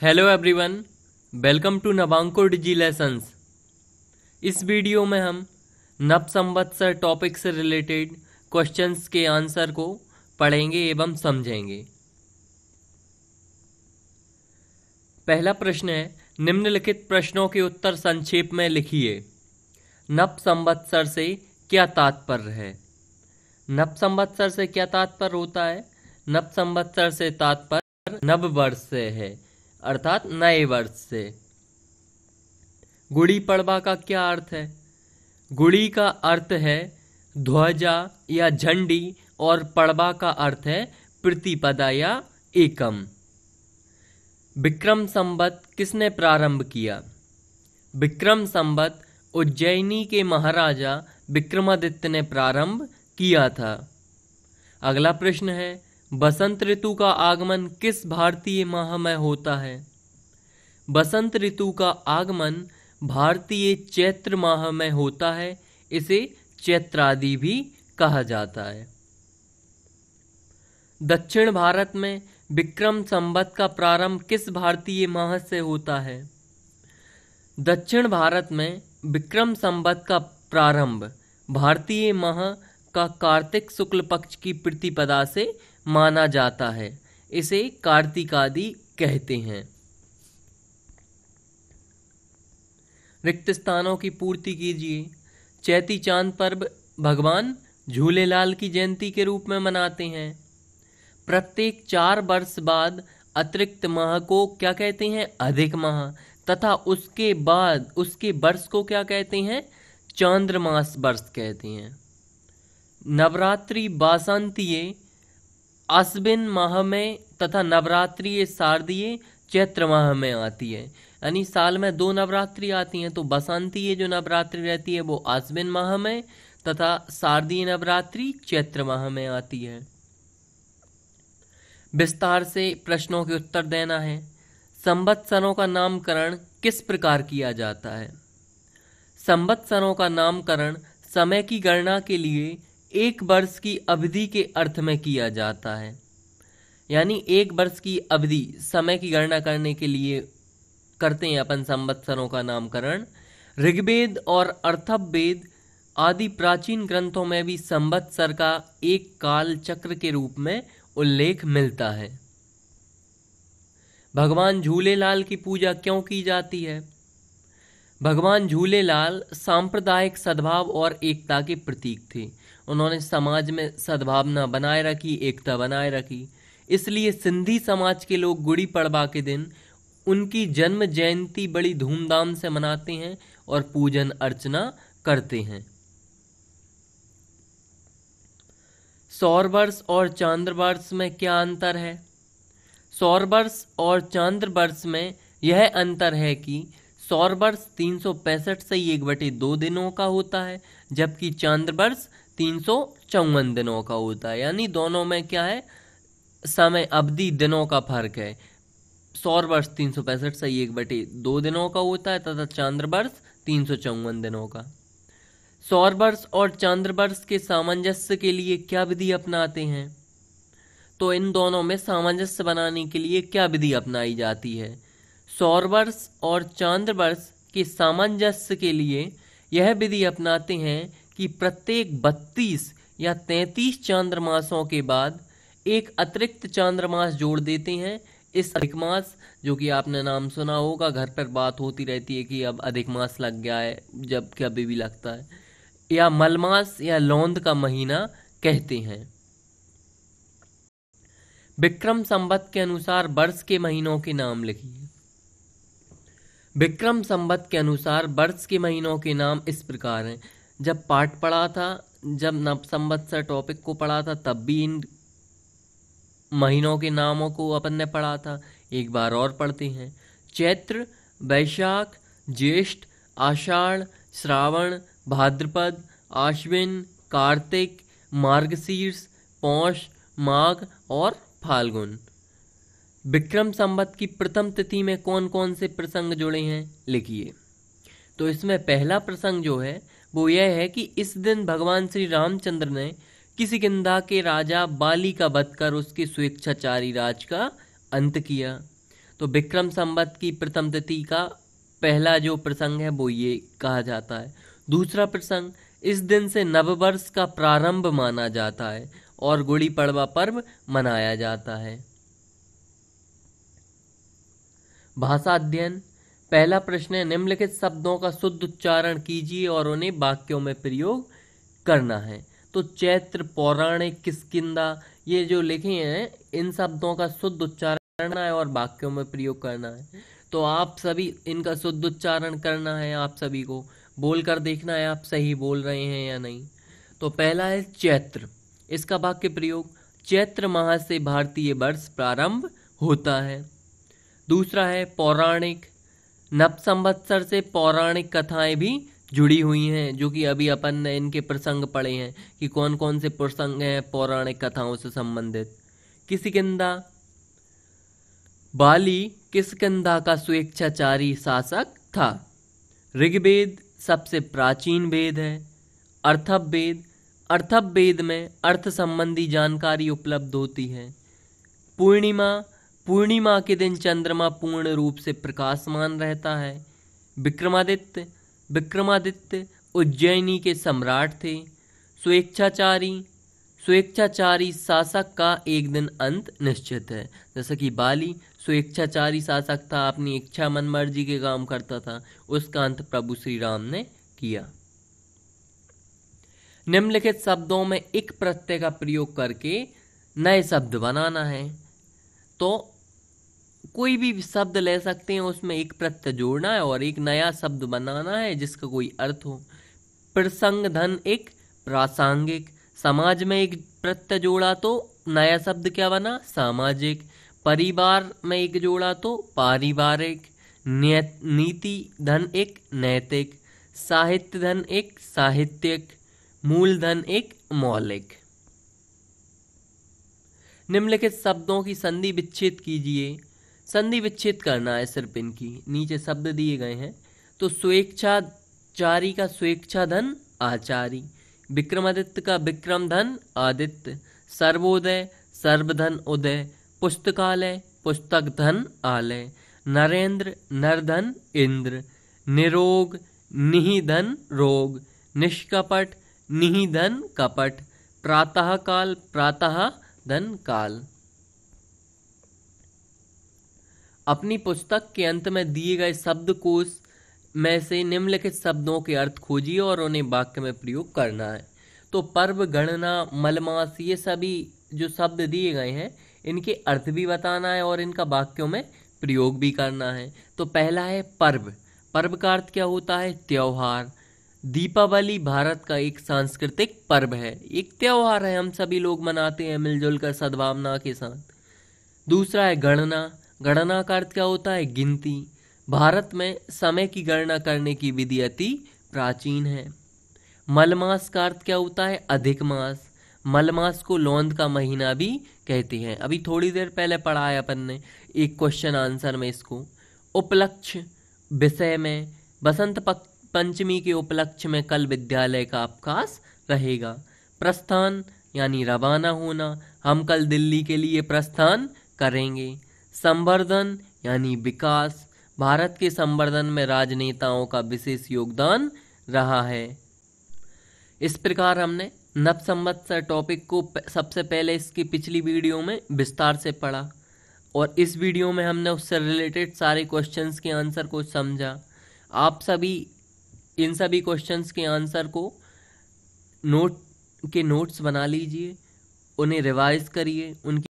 Hello everyone, welcome to Navankur digi lessons. इस video में हम नव संवत्सर टॉपिक से रिलेटेड क्वेश्चंस के आंसर को पढ़ेंगे एवं समझेंगे। पहला प्रश्न है, निम्नलिखित प्रश्नों के उत्तर संक्षेप में लिखिए। नव संवत्सर से क्या तात्पर्य है? नव संवत्सर से क्या तात्पर्य होता है? नव संवत्सर से तात्पर्य नव वर्ष से है, अर्थात नए वर्ष से। गुड़ी पड़वा का क्या अर्थ है? गुड़ी का अर्थ है ध्वजा या झंडी और पड़वा का अर्थ है प्रतिपदा या एकम। विक्रम संवत किसने प्रारंभ किया? विक्रम संवत उज्जैनी के महाराजा विक्रमादित्य ने प्रारंभ किया था। अगला प्रश्न है, बसंत ऋतु का आगमन किस भारतीय माह में होता है? बसंत ऋतु का आगमन भारतीय चैत्र माह में होता है। इसे चैत्रादि भी कहा जाता है। दक्षिण भारत में विक्रम संवत का प्रारंभ किस भारतीय माह से होता है? दक्षिण भारत में विक्रम संवत का प्रारंभ भारतीय माह का कार्तिक शुक्ल पक्ष की प्रतिपदा से माना जाता है। इसे कार्तिकादि कहते हैं। रिक्त स्थानों की पूर्ति कीजिए। चैती चांद पर्व भगवान झूलेलाल की जयंती के रूप में मनाते हैं। प्रत्येक 4 वर्ष बाद अतिरिक्त माह को क्या कहते हैं? अधिक माह। तथा उसके बाद उसके वर्ष को क्या कहते हैं? चांद्रमास वर्ष कहते हैं। नवरात्रि वासंतीय आश्विन माह में तथा नवरात्रि शारदीय चैत्र माह में आती है। यानी साल में 2 नवरात्रि आती हैं। तो बसंतीय जो नवरात्रि रहती है वो आश्विन माह में तथा शारदीय नवरात्रि चैत्र माह में आती है। विस्तार से प्रश्नों के उत्तर देना है। संवत्सरों का नामकरण किस प्रकार किया जाता है? संवत्सरों का नामकरण समय की गणना के लिए 1 वर्ष की अवधि के अर्थ में किया जाता है। यानी 1 वर्ष की अवधि समय की गणना करने के लिए करते हैं अपन संवत्सरों का नामकरण। ऋग्वेद और अथर्ववेद आदि प्राचीन ग्रंथों में भी संवत्सर का एक काल चक्र के रूप में उल्लेख मिलता है। भगवान झूलेलाल की पूजा क्यों की जाती है? भगवान झूलेलाल सांप्रदायिक सद्भाव और एकता के प्रतीक थे। उन्होंने समाज में सद्भावना बनाए रखी, एकता बनाए रखी। इसलिए सिंधी समाज के लोग गुड़ी पड़वा के दिन उनकी जन्म जयंती बड़ी धूमधाम से मनाते हैं और पूजन अर्चना करते हैं। सौर वर्ष और चांद्र वर्ष में क्या अंतर है? सौर वर्ष और चांद्र वर्ष में यह अंतर है कि सौर वर्ष 365 से 1/2 दिनों का होता है, जबकि चांद्र वर्ष 354 दिनों का होता है। यानी दोनों में क्या है? समय अवधि दिनों का फर्क है। सौर वर्ष 365 से 1/2 दिनों का होता है तथा चांद्र वर्ष 354 दिनों का। सौर वर्ष और चांद्र वर्ष के सामंजस्य के लिए क्या विधि अपनाते हैं? तो इन दोनों में सामंजस्य बनाने के लिए क्या विधि अपनाई जाती है? सौर वर्ष और चांद्र वर्ष के सामंजस्य के लिए यह विधि अपनाते हैं कि प्रत्येक 32 या 33 चांद्रमासों के बाद एक अतिरिक्त चांद्रमास जोड़ देते हैं। इस अधिक मास, जो कि आपने नाम सुना होगा, घर पर बात होती रहती है कि अब अधिक मास लग गया है, जब कभी भी लगता है, या मलमास या लौंद का महीना कहते हैं। विक्रम संवत के अनुसार वर्ष के महीनों के नाम लिखिए। विक्रम संवत के अनुसार वर्ष के महीनों के नाम इस प्रकार हैं। जब पाठ पढ़ा था, जब नव संवत्सर टॉपिक को पढ़ा था, तब भी इन महीनों के नामों को अपन ने पढ़ा था। एक बार और पढ़ते हैं। चैत्र, वैशाख, ज्येष्ठ, आषाढ़, श्रावण, भाद्रपद, आश्विन, कार्तिक, मार्गशीर्ष, पौष, माघ और फाल्गुन। विक्रम संवत की प्रथम तिथि में कौन कौन से प्रसंग जुड़े हैं लिखिए। तो इसमें पहला प्रसंग जो है वो यह है कि इस दिन भगवान श्री रामचंद्र ने किष्किंधा के राजा बाली का वध कर उसके स्वेच्छाचारी राज का अंत किया। तो विक्रम संवत की प्रथम तिथि का पहला जो प्रसंग है वो ये कहा जाता है। दूसरा प्रसंग, इस दिन से नववर्ष का प्रारंभ माना जाता है और गुड़ी पड़वा पर्व मनाया जाता है। भाषा अध्ययन। पहला प्रश्न है, निम्नलिखित शब्दों का शुद्ध उच्चारण कीजिए और उन्हें वाक्यों में प्रयोग करना है। तो चैत्र, पौराणिक, किष्किंधा, ये जो लिखे हैं इन शब्दों का शुद्ध उच्चारण करना है और वाक्यों में प्रयोग करना है। तो आप सभी इनका शुद्ध उच्चारण करना है, आप सभी को बोल कर देखना है आप सही बोल रहे हैं या नहीं। तो पहला है चैत्र, इसका वाक्य प्रयोग, चैत्र माह से भारतीय वर्ष प्रारंभ होता है। दूसरा है पौराणिक, नव संवत्सर से पौराणिक कथाएं भी जुड़ी हुई हैं, जो कि अभी अपन ने इनके प्रसंग पढ़े हैं कि कौन कौन से प्रसंग हैं पौराणिक कथाओं से संबंधित। किष्किंधा, बाली किष्किंधा का स्वेच्छाचारी शासक था। ऋग्वेद सबसे प्राचीन वेद है। अर्थववेद, अर्थववेद में अर्थ संबंधी जानकारी उपलब्ध होती है। पूर्णिमा, पूर्णिमा के दिन चंद्रमा पूर्ण रूप से प्रकाशमान रहता है। विक्रमादित्य, विक्रमादित्य उज्जैनी के सम्राट थे। स्वेच्छाचारी, स्वेच्छाचारी शासक का एक दिन अंत निश्चित है। जैसे कि बाली स्वेच्छाचारी शासक था, अपनी इच्छा मन मर्जी के काम करता था, उसका अंत प्रभु श्री राम ने किया। निम्नलिखित शब्दों में एक प्रत्यय का प्रयोग करके नए शब्द बनाना है। तो कोई भी शब्द ले सकते हैं, उसमें एक प्रत्यय जोड़ना है और एक नया शब्द बनाना है जिसका कोई अर्थ हो। प्रसंग धन एक प्रासंगिक, समाज में एक प्रत्यय जोड़ा तो नया शब्द क्या बना, सामाजिक। परिवार में एक जोड़ा तो पारिवारिक। नीति धन एक नैतिक। साहित्य धन एक साहित्यिक। मूलधन एक मौलिक। निम्नलिखित शब्दों की संधि विच्छेद कीजिए। संधि विच्छेद करना है सिर्फ इनकी, नीचे शब्द दिए गए हैं। तो स्वेच्छाचारी का स्वेच्छाधन आचारी। विक्रमादित्य का विक्रम धन आदित्य। सर्वोदय सर्वधन उदय। पुस्तकालय पुस्तक धन आलय। नरेंद्र नरधन इंद्र। निरोग निहिधन रोग। निष्कपट निहिधन कपट। प्रातः काल प्रातः धन काल। अपनी पुस्तक के अंत में दिए गए शब्दकोश में से निम्नलिखित शब्दों के अर्थ खोजिए और उन्हें वाक्य में प्रयोग करना है। तो पर्व, गणना, मलमास, ये सभी जो शब्द दिए गए हैं इनके अर्थ भी बताना है और इनका वाक्यों में प्रयोग भी करना है। तो पहला है पर्व। पर्व का अर्थ क्या होता है, त्योहार। दीपावली भारत का एक सांस्कृतिक पर्व है, एक त्योहार है, हम सभी लोग मनाते हैं मिलजुल कर सद्भावना के साथ। दूसरा है गणना। गणना का अर्थ क्या होता है, गिनती। भारत में समय की गणना करने की विधि अति प्राचीन है। मलमास का अर्थ क्या होता है, अधिक मास। मलमास को लौंद का महीना भी कहते हैं, अभी थोड़ी देर पहले पढ़ा है अपन ने एक क्वेश्चन आंसर में इसको। उपलक्ष्य विषय में, बसंत पंचमी के उपलक्ष्य में कल विद्यालय का अवकाश रहेगा। प्रस्थान यानी रवाना होना, हम कल दिल्ली के लिए प्रस्थान करेंगे। संवर्धन यानी विकास, भारत के संवर्धन में राजनेताओं का विशेष योगदान रहा है। इस प्रकार हमने नव संवत्सर टॉपिक को सबसे पहले इसकी पिछली वीडियो में विस्तार से पढ़ा और इस वीडियो में हमने उससे रिलेटेड सारे क्वेश्चंस के आंसर को समझा। आप सभी इन सभी क्वेश्चंस के आंसर को नोट्स बना लीजिए, उन्हें रिवाइज करिए, उनकी